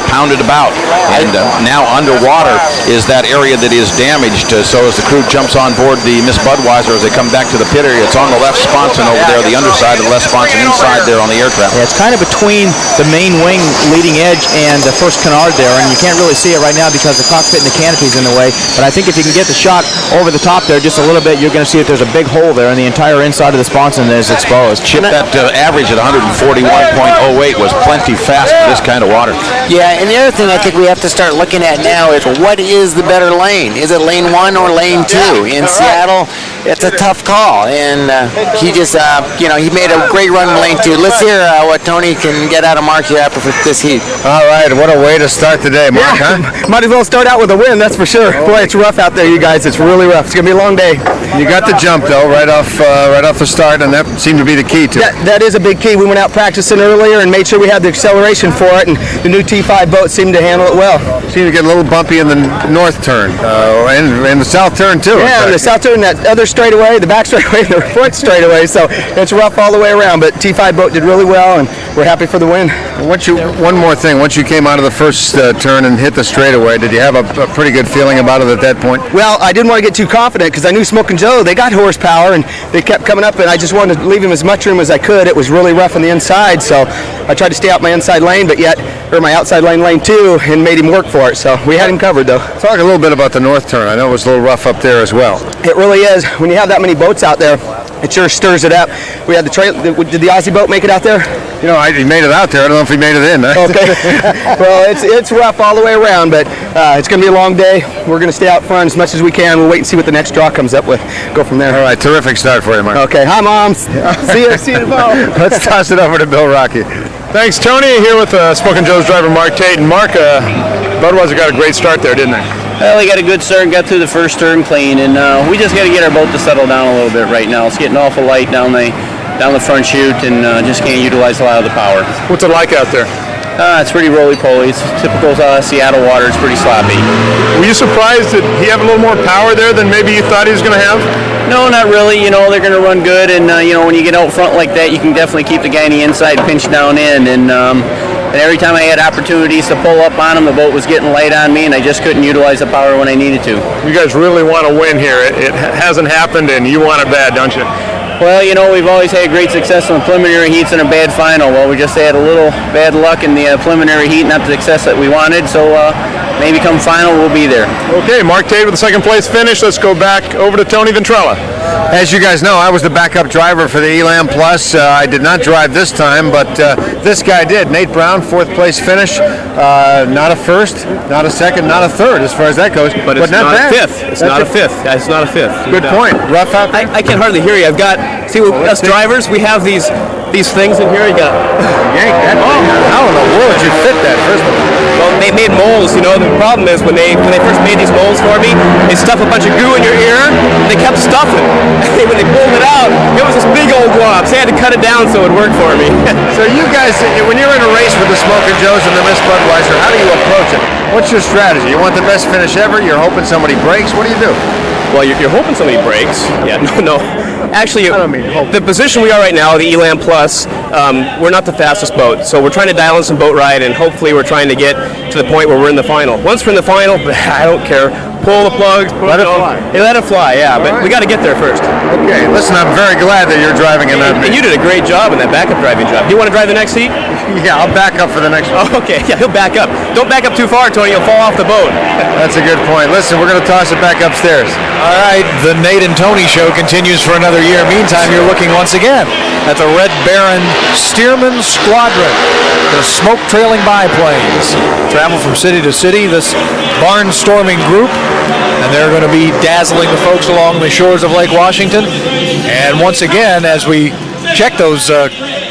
pounded about. And now underwater is that area that is damaged. So as the crew jumps on board the Miss Budweiser, as they come back to the pit area, it's on the left sponson over there, the underside of the left sponson inside there on the air trap. Yeah, it's kind of between the main wing leading edge and the first canard there, and you can't really see it right now because the cockpit and the canopy's in the way. But I think if you can get the shot over the top there just a little bit, you're going to see that there's a big hole there, and the entire inside of the sponson is exposed. Chip, that average at 141.08 was plenty fast for this kind of water. Yeah, and the other thing I think we have to start looking at now is what is the better lane? Is it lane 1 or lane 2? In Seattle, it's a tough call, and he just, he made a great run in lane 2. Let's hear what Tony can get out of Mark here after this heat. All right, what a way to start the day, Mark, huh? Might as well start out with a win, that's for sure. Boy, it's rough out there, you guys. It's really rough. It's going to be a long day. You got the jump, though, right off the start, and that seemed to be the key to it. That is a big key. We went out practicing earlier and made sure we had the acceleration for it, and the new T5 boat seemed to handle it well. Seemed to get a little bumpy in the north turn, and the south turn too. Yeah, the south turn, that other straightaway, the back straightaway, and the front straightaway, so it's rough all the way around, but T5 boat did really well, and we're happy for the win. One more thing, once you came out of the first turn and hit the straightaway, did you have a pretty good feeling about it at that point? Well, I didn't want to get too confident because I knew Smokin' Joe, they got horsepower, and they kept coming up, and I just wanted to leave him as much room as I could. It was really rough on the inside, so I tried to stay out my inside lane, or my outside lane 2, and made him work for it, so we had him covered, though. Talk a little bit about the north turn. I know it was a little rough up there as well. It really is. When you have that many boats out there, it sure stirs it up. We had the trail. Did the Aussie boat make it out there? You know, he made it out there. I don't know if he made it in. Okay. Well, it's rough all the way around, but it's going to be a long day. We're going to stay out front as much as we can. We'll wait and see what the next draw comes up with. Go from there. All right. Terrific start for you, Mark. Okay. Hi, Moms. See you tomorrow. Let's toss it over to Bill Rocky. Thanks, Tony. Here with Smokin' Joe's driver, Mark Tate. And Mark, Budweiser got a great start there, didn't they? Well, we got a good start, got through the first turn clean, and we just got to get our boat to settle down a little bit right now. It's getting awful light down the front chute, and just can't utilize a lot of the power. What's it like out there? It's pretty roly-poly. It's typical Seattle water. It's pretty sloppy. Were you surprised that he had a little more power there than maybe you thought he was going to have? No, not really. You know, they're going to run good, and when you get out front like that, you can definitely keep the guy on the inside pinched down in, and every time I had opportunities to pull up on him, the boat was getting light on me, and I just couldn't utilize the power when I needed to. You guys really want to win here. It hasn't happened, and you want it bad, don't you? Well, we've always had great success in the preliminary heats and a bad final. Well, we just had a little bad luck in the preliminary heat, not the success that we wanted, so maybe come final, we'll be there. Okay, Mark Tate with the second place finish. Let's go back over to Tony Ventrella. As you guys know, I was the backup driver for the Elam Plus. I did not drive this time, but this guy did. Nate Brown, fourth place finish. Not a first, not a second, not a third as far as that goes. But it's not bad. a fifth. It's not a fifth. It's not a fifth. Good point. Rough out there? I can hardly hear you. Us drivers, we have these things in here. You got yank that. Oh, how in the world did you fit that, first of all? Well, they made moles. The problem is when they first made these moles for me, they stuff a bunch of goo in your ear, and they kept stuffing. And when they pulled it out, it was this big old glob. So I had to cut it down so it would work for me. So you guys, when you're in a race with the Smokin' Joes and the Miss Budweiser, how do you approach it? What's your strategy? You want the best finish ever? You're hoping somebody breaks? What do you do? Well, you're hoping somebody breaks. Yeah, no. Actually, the position we are right now, the Elam Plus, we're not the fastest boat, so we're trying to dial in some boat ride, and hopefully we're trying to get to the point where we're in the final. Once we're in the final, I don't care. Pull the plugs. Let it fly. Hey, let it fly, yeah, but we got to get there first. Okay, listen, I'm very glad that you're driving in that. And you did a great job in that backup driving job. Do you want to drive the next heat? Yeah, I'll back up for the next one. Oh, okay, yeah, he'll back up. Don't back up too far, Tony, you'll fall off the boat. That's a good point. Listen, we're going to toss it back upstairs. All right, the Nate and Tony show continues for another year. Meantime, you're looking once again at the Red Baron Stearman Squadron, the smoke trailing biplanes. Travel from city to city, this barnstorming group, and they're going to be dazzling the folks along the shores of Lake Washington. And once again, as we check those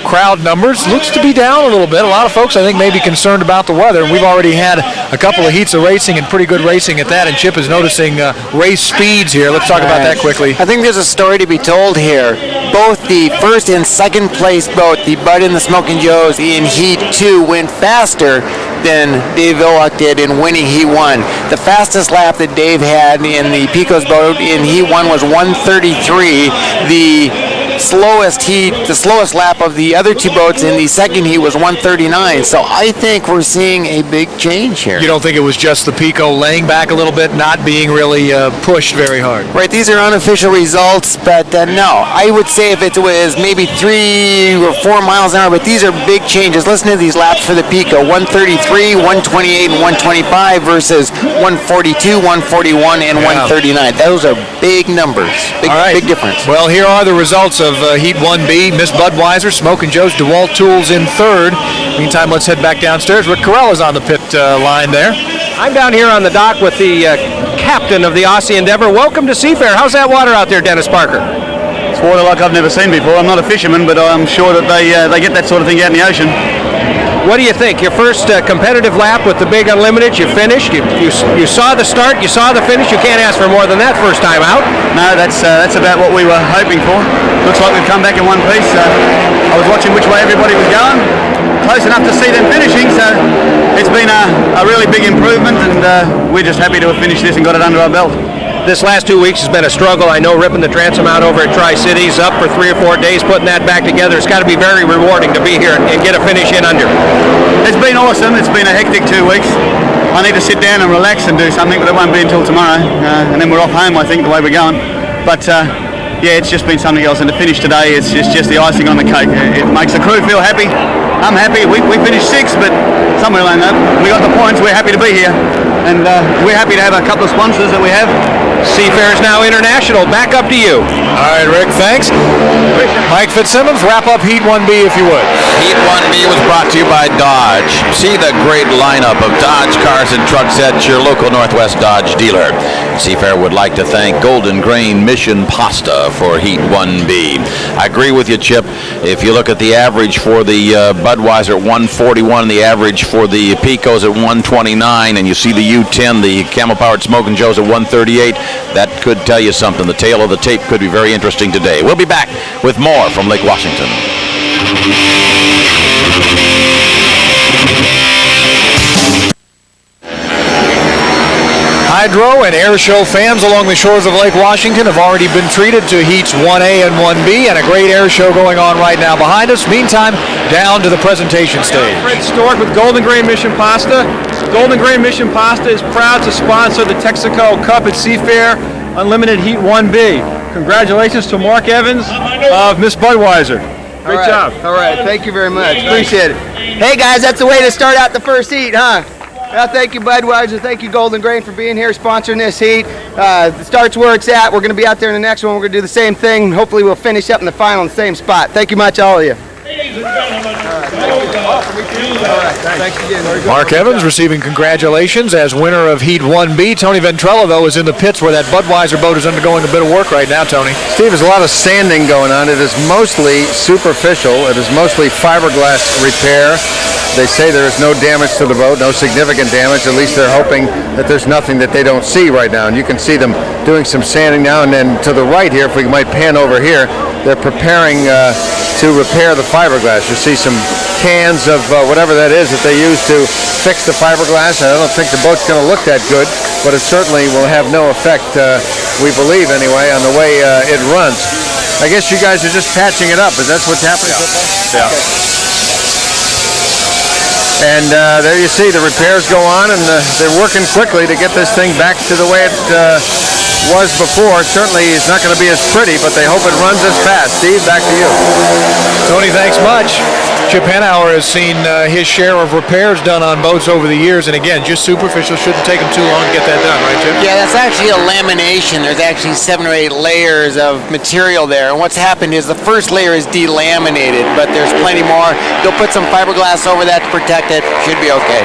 crowd numbers, looks to be down a little bit. A lot of folks, I think, may be concerned about the weather, and we've already had a couple of heats of racing and pretty good racing at that, and Chip is noticing race speeds here. Let's talk about that quickly. I think there's a story to be told here. Both the first and second place boat, the Bud and the Smokin' Joes in Heat 2, went faster than Dave Villock did in winning Heat 1. The fastest lap that Dave had in the Pico's boat in Heat 1 was 1:33. The slowest lap of the other two boats in the second heat was 1:39. So I think we're seeing a big change here. You don't think it was just the Pico laying back a little bit, not being really pushed very hard? Right, these are unofficial results, but no. I would say if it was maybe 3 or 4 miles an hour, but these are big changes. Listen to these laps for the Pico. 133, 128, and 125 versus 142, 141, and 139. Those are big numbers. Big difference. Well, here are the results of Heat 1B. Miss Budweiser, Smokin' Joe's, DeWalt Tools in third. Meantime, let's head back downstairs. Rick Carella's on the pit line there. I'm down here on the dock with the captain of the Aussie Endeavor. Welcome to Seafair. How's that water out there, Dennis Parker? It's water like I've never seen before. I'm not a fisherman, but I'm sure that they get that sort of thing out in the ocean. What do you think? Your first competitive lap with the big unlimited, you finished. You saw the start, you saw the finish. You can't ask for more than that first time out. No, that's about what we were hoping for. Looks like we've come back in one piece. I was watching which way everybody was going. Close enough to see them finishing, so it's been a really big improvement, and we're just happy to have finished this and got it under our belt. This last 2 weeks has been a struggle. I know ripping the transom out over at Tri-Cities, up for 3 or 4 days, putting that back together. It's got to be very rewarding to be here and get a finish in under. It's been awesome. It's been a hectic 2 weeks. I need to sit down and relax and do something, but it won't be until tomorrow, and then we're off home, I think, the way we're going. But yeah, it's just been something else, and to finish today, it's just the icing on the cake. It makes the crew feel happy. I'm happy. We finished 6th, but somewhere along that, we got the points. We're happy to be here, and we're happy to have a couple of sponsors that we have. Seafair's now international. Back up to you. All right, Rick, thanks. Mike Fitzsimmons, wrap up Heat 1B if you would. Heat 1B was brought to you by Dodge. See the great lineup of Dodge cars and trucks at your local Northwest Dodge dealer. Seafair would like to thank Golden Grain Mission Pasta for Heat 1B. I agree with you, Chip. If you look at the average for the Budweiser at 141, the average for the Picos at 129, and you see the U10, the camel-powered Smokin' Joe's at 138, that could tell you something. The tale of the tape could be very interesting today. We'll be back with more from Lake Washington. Hydro and air show fans along the shores of Lake Washington have already been treated to Heats 1A and 1B, and a great air show going on right now behind us. Meantime, down to the presentation stage. Fred Stork with Golden Grain Mission Pasta. Golden Grain Mission Pasta is proud to sponsor the Texaco Cup at Seafair Unlimited Heat 1B. Congratulations to Mark Evans of Miss Budweiser. Great job. All right, thank you very much. Appreciate it. Hey guys, that's the way to start out the first heat, huh? Well, thank you, Budweiser. Thank you, Golden Grain, for being here, sponsoring this heat. The start's where it's at. We're going to be out there in the next one. We're going to do the same thing. Hopefully, we'll finish up in the final in the same spot. Thank you much, all of you. Mark Evans receiving congratulations as winner of Heat 1B. Tony Ventrella, though, is in the pits where that Budweiser boat is undergoing a bit of work right now, Tony. Steve, there's a lot of sanding going on. It is mostly superficial. It is mostly fiberglass repair. They say there is no damage to the boat, no significant damage. At least they're hoping that there's nothing that they don't see right now. And you can see them doing some sanding now. And then to the right here, if we might pan over here, they're preparing to repair the fiberglass. You see some cans of whatever that is that they use to fix the fiberglass. And I don't think the boat's going to look that good, but it certainly will have no effect, we believe anyway, on the way it runs. I guess you guys are just patching it up. Is that what's happening so far? Yeah. Okay. And there you see the repairs go on, and they're working quickly to get this thing back to the way it was before. Certainly it's not going to be as pretty, but they hope it runs as fast. Steve, back to you. Tony, thanks much. Chip Henauer has seen his share of repairs done on boats over the years, and again, just superficial. Shouldn't take them too long to get that done, right, Chip? Yeah, that's actually a lamination. There's actually 7 or 8 layers of material there, and what's happened is the first layer is delaminated, but there's plenty more. They'll put some fiberglass over that to protect it. Should be okay.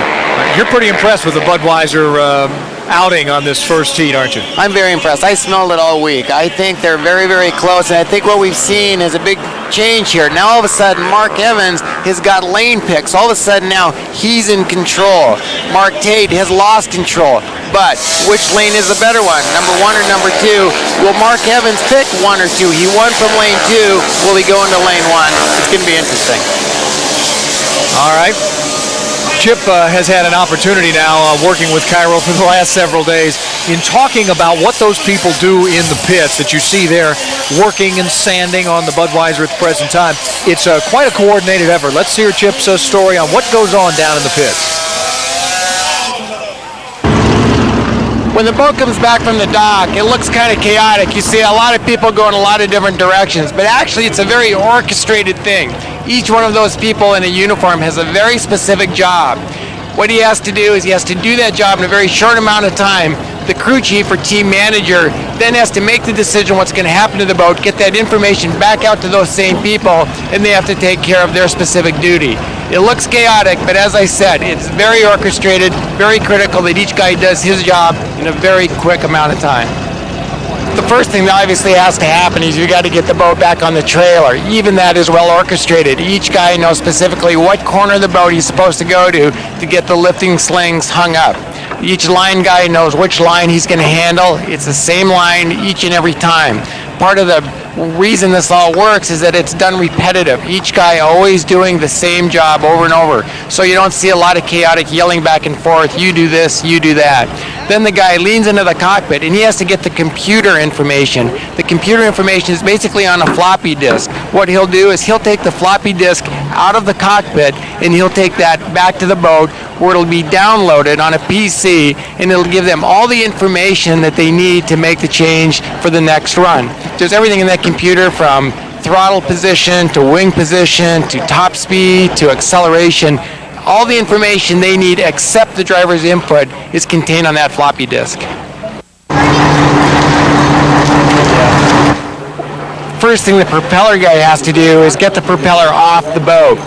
You're pretty impressed with the Budweiser outing on this first heat, aren't you? I'm very impressed. I smelled it all week. I think they're very, very close, and I think what we've seen is a big change here. Now all of a sudden, Mark Evans has got lane picks. All of a sudden now, he's in control. Mark Tate has lost control. But which lane is the better one, number 1 or number 2? Will Mark Evans pick 1 or 2? He won from lane 2. Will he go into lane 1? It's going to be interesting. All right. Chip has had an opportunity now working with Kiro for the last several days in talking about what those people do in the pits that you see there working and sanding on the Budweiser at the present time. It's quite a coordinated effort. Let's hear Chip's story on what goes on down in the pits. When the boat comes back from the dock, it looks kind of chaotic. You see a lot of people go in a lot of different directions, but actually it's a very orchestrated thing. Each one of those people in a uniform has a very specific job. What he has to do is he has to do that job in a very short amount of time. The crew chief or team manager then has to make the decision what's going to happen to the boat, get that information back out to those same people, and they have to take care of their specific duty. It looks chaotic, but as I said, it's very orchestrated, very critical that each guy does his job in a very quick amount of time. the first thing that obviously has to happen is you got to get the boat back on the trailer. Even that is well orchestrated. Each guy knows specifically what corner of the boat he's supposed to go to get the lifting slings hung up. Each line guy knows which line he's going to handle. It's the same line each and every time. Part of the reason this all works is that it's done repetitive. Each guy always doing the same job over and over. So you don't see a lot of chaotic yelling back and forth. You do this, you do that. Then the guy leans into the cockpit and he has to get the computer information. The computer information is basically on a floppy disk. What he'll do is he'll take the floppy disk out of the cockpit and he'll take that back to the boat where it'll be downloaded on a PC and it'll give them all the information that they need to make the change for the next run. There's everything in that computer from throttle position to wing position to top speed to acceleration. All the information they need except the driver's input is contained on that floppy disk. First thing the propeller guy has to do is get the propeller off the boat.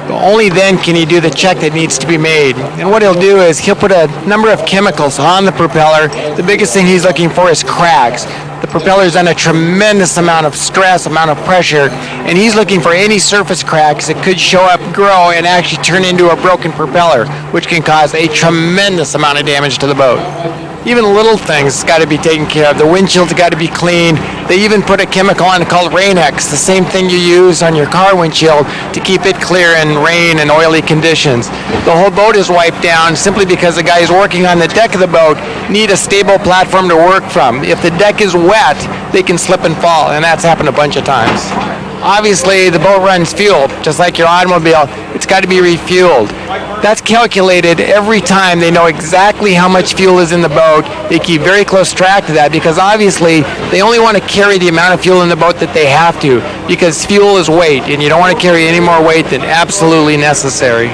Only then can he do the check that needs to be made. And what he'll do is he'll put a number of chemicals on the propeller. The biggest thing he's looking for is cracks. The propeller is under a tremendous amount of stress, amount of pressure, and he's looking for any surface cracks that could show up, grow, and actually turn into a broken propeller, which can cause a tremendous amount of damage to the boat. Even little things got to be taken care of. The windshield's got to be cleaned. They even put a chemical on it called Rain-X, the same thing you use on your car windshield to keep it clear in rain and oily conditions. The whole boat is wiped down simply because the guys working on the deck of the boat need a stable platform to work from. If the deck is wet, they can slip and fall, and that's happened a bunch of times. Obviously, the boat runs fuel, just like your automobile. It's got to be refueled. That's calculated every time. They know exactly how much fuel is in the boat. They keep very close track of that because obviously they only want to carry the amount of fuel in the boat that they have to, because fuel is weight, and you don't want to carry any more weight than absolutely necessary.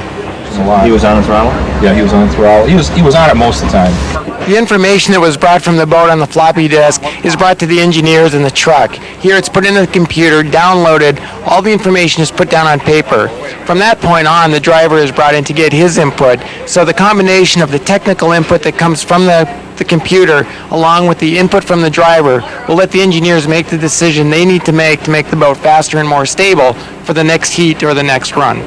He was on the throttle? Yeah, he was on the throttle. He was on it most of the time. The information that was brought from the boat on the floppy disk is brought to the engineers in the truck. Here it's put into the computer, downloaded, all the information is put down on paper. From that point on, the driver is brought in to get his input. So the combination of the technical input that comes from the computer along with the input from the driver will let the engineers make the decision they need to make the boat faster and more stable for the next heat or the next run.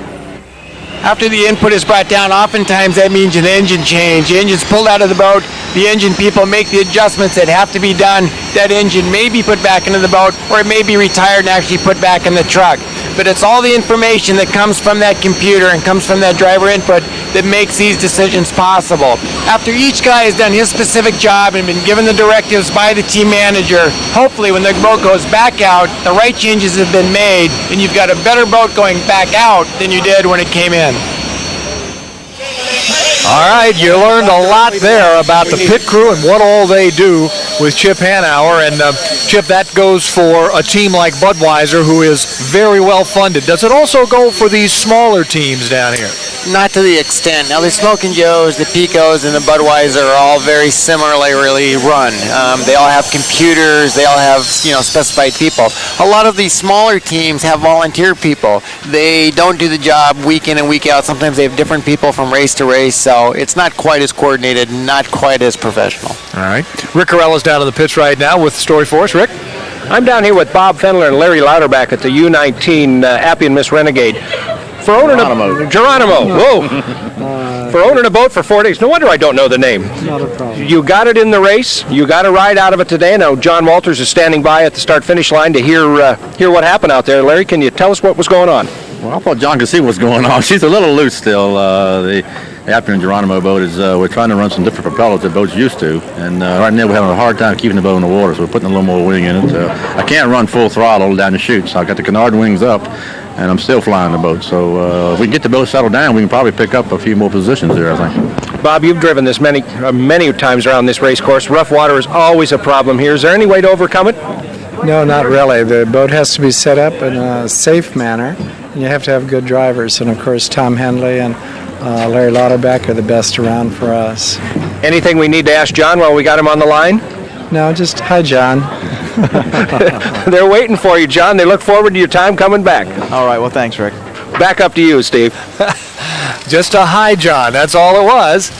After the input is brought down, oftentimes that means an engine change. The engine's pulled out of the boat. The engine people make the adjustments that have to be done. That engine may be put back into the boat, or it may be retired and actually put back in the truck. But it's all the information that comes from that computer and comes from that driver input that makes these decisions possible. After each guy has done his specific job and been given the directives by the team manager, hopefully when the boat goes back out, the right changes have been made, and you've got a better boat going back out than you did when it came in. All right, you learned a lot there about the pit crew and what all they do with Chip Hanauer. And Chip, that goes for a team like Budweiser, who is very well funded. Does it also go for these smaller teams down here? Not to the extent. Now the Smokin' Joes, the Picos, and the Budweiser are all very similarly run. They all have computers. They all have specified people. A lot of these smaller teams have volunteer people. They don't do the job week in and week out. Sometimes they have different people from race to race, so it's not quite as coordinated, not quite as professional. All right. Rick Carella's down in the pits right now with the story for us. Rick? I'm down here with Bob Fendler and Larry Louderback at the U19 Appian Miss Renegade. For owning Geronimo. Whoa. For owning a boat for 4 days. No wonder I don't know the name. Not a problem. You got it in the race. You got a ride out of it today. Now John Walters is standing by at the start-finish line to hear what happened out there. Larry, can you tell us what was going on? Well, I thought John could see what's going on. She's a little loose still. The Appian Geronimo boat is, we're trying to run some different propellers that boats used to. And right now we're having a hard time keeping the boat in the water, so we're putting a little more wing in it. I can't run full throttle down the chute, so I got the canard wings up, and I'm still flying the boat. So if we can get the boat settled down, we can probably pick up a few more positions there, I think. Bob, you've driven this many times around this race course. Rough water is always a problem here. Is there any way to overcome it? No, not really. The boat has to be set up in a safe manner. You have to have good drivers, and of course Tom Henley and Larry Lauderback are the best around for us. Anything we need to ask John while we got him on the line? No, just hi, John. They're waiting for you, John. They look forward to your time coming back. All right, well, thanks, Rick. Back up to you, Steve. Just a hi, John. That's all it was.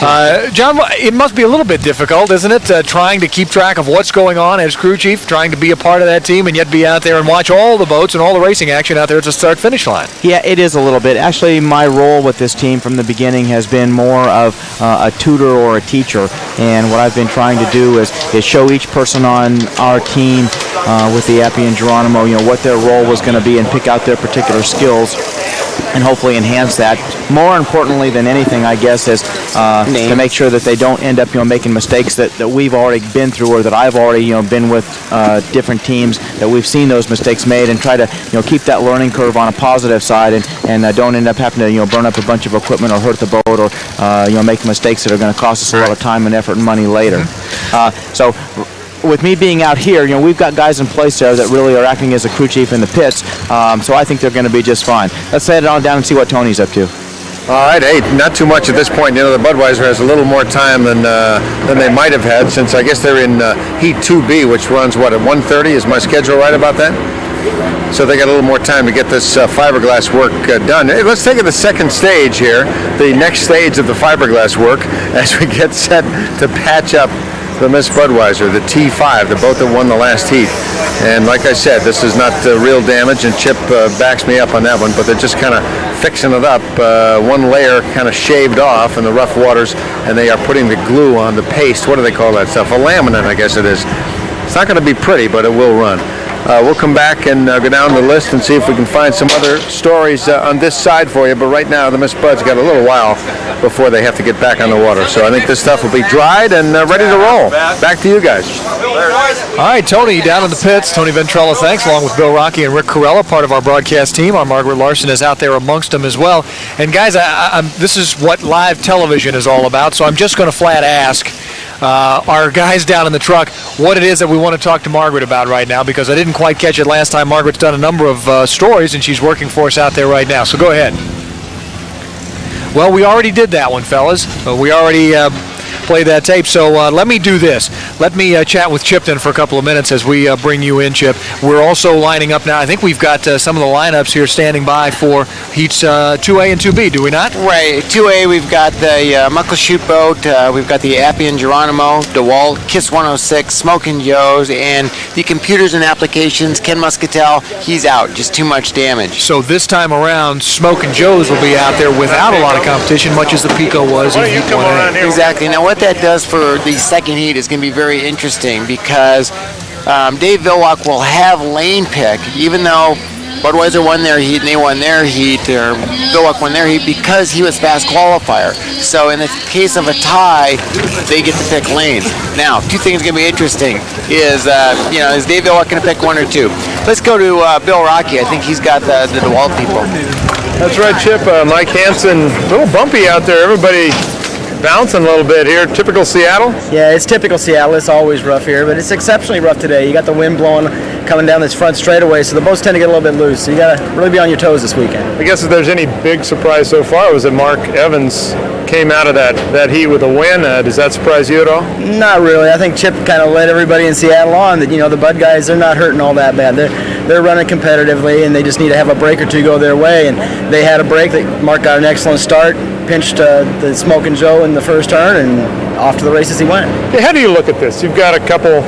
John, it must be a little bit difficult, isn't it, trying to keep track of what's going on as crew chief, trying to be a part of that team and yet be out there and watch all the boats and all the racing action out there at the start-finish line? Yeah, it is a little bit. Actually, my role with this team from the beginning has been more of a tutor or a teacher, and what I've been trying to do is show each person on our team with the Appy and Geronimo, what their role was going to be and pick out their particular skills and hopefully enhance that. More importantly than anything, I guess, is to make sure that they don't end up, making mistakes that we've already been through or that I've already, been with different teams that we've seen those mistakes made, and try to, keep that learning curve on a positive side and don't end up having to, burn up a bunch of equipment or hurt the boat or, make mistakes that are going to cost us a lot of time and effort and money later. So with me being out here, we've got guys in place there that really are acting as a crew chief in the pits, so I think they're going to be just fine. Let's head on down and see what Tony's up to. All right, hey, not too much at this point. The Budweiser has a little more time than they might have had, since I guess they're in Heat 2B, which runs, at 1:30? Is my schedule right about that? So they got a little more time to get this fiberglass work done. Hey, let's take it the second stage here, the next stage of the fiberglass work, as we get set to patch up the Miss Budweiser, the T5, the boat that won the last heat. And like I said, this is not real damage, and Chip backs me up on that one, but they're just kind of fixing it up. One layer kind of shaved off in the rough waters, and they are putting the glue on the paste. What do they call that stuff? A laminate, I guess it is. It's not going to be pretty, but it will run. We'll come back and go down the list and see if we can find some other stories on this side for you. But right now, the Miss Buds got a little while before they have to get back on the water. So I think this stuff will be dried and ready to roll. Back to you guys. All right, Tony, down in the pits. Tony Ventrella, thanks, along with Bill Rocky and Rick Corella, part of our broadcast team. Our Margaret Larson is out there amongst them as well. And guys, this is what live television is all about, so I'm just going to flat ask our guys down in the truck what it is that we want to talk to Margaret about right now, because I didn't quite catch it last time. Margaret's done a number of stories, and she's working for us out there right now. So go ahead. Well, we already did that one, fellas. We already played that tape. So let me do this. Let me chat with Chip then for a couple of minutes as we bring you in, Chip. We're also lining up now. I think we've got some of the lineups here standing by for heats 2A and 2B, do we not? Right. 2A, we've got the Muckleshoot boat. We've got the Appy and Geronimo, DeWalt, Kiss 106, Smokin' Joe's, and the computers and applications. Ken Muscatel, he's out. Just too much damage. So this time around, Smokin' Joe's will be out there without a lot of competition, much as the Pico was in Heat 1A. Exactly. Now, what that does for the second heat is going to be very interesting, because Dave Vilwalk will have lane pick, even though Budweiser won their heat and they won their heat, or Vilwalk won their heat, because he was fast qualifier. So in the case of a tie, they get to pick lanes. Now, two things going to be interesting is, is Dave Vilwalk going to pick one or two? Let's go to Bill Rocky. I think he's got the DeWalt people. That's right, Chip. Mike Hansen, a little bumpy out there. Everybody bouncing a little bit here. Typical Seattle? Yeah, it's typical Seattle. It's always rough here, but it's exceptionally rough today. You got the wind blowing coming down this front straightaway, so the boats tend to get a little bit loose. So you got to really be on your toes this weekend. I guess if there's any big surprise so far, it was that Mark Evans came out of that heat with a win. Does that surprise you at all? Not really. I think Chip kind of led everybody in Seattle on that, the Bud guys, they're not hurting all that bad. They're running competitively, and they just need to have a break or two go their way. And they had a break. Mark got an excellent start, pinched the Smokin' Joe in the first turn, and off to the races he went. Hey, how do you look at this? You've got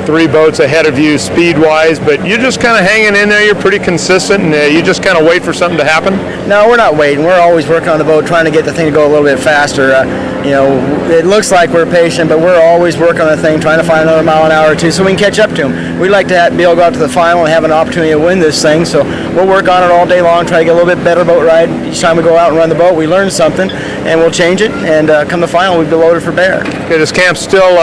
three boats ahead of you speed-wise, but you're just kind of hanging in there. You're pretty consistent, and you just kind of wait for something to happen? No, we're not waiting. We're always working on the boat, trying to get the thing to go a little bit faster. It looks like we're patient, but we're always working on the thing, trying to find another mile an hour or two so we can catch up to them. We'd like to be able to go out to the final and have an opportunity to win this thing, so we'll work on it all day long, try to get a little bit better boat ride. Each time we go out and run the boat, we learn something, and we'll change it, and come the final, we'll be loaded for bear. Okay, this camp's still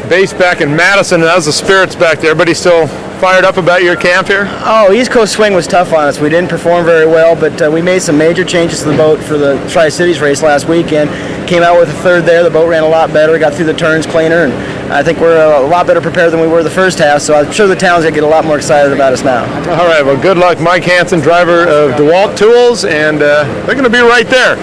based back in Madison, and how's the spirits back there? Everybody still fired up about your camp here? Oh, East Coast swing was tough on us. We didn't perform very well, but we made some major changes to the boat for the Tri-Cities race last weekend. Came out with a third there. The boat ran a lot better, got through the turns cleaner, and I think we're a lot better prepared than we were the first half, so I'm sure the town's going to get a lot more excited about us now. All right, well, good luck. Mike Hansen, driver of DeWalt Tools, and they're going to be right there.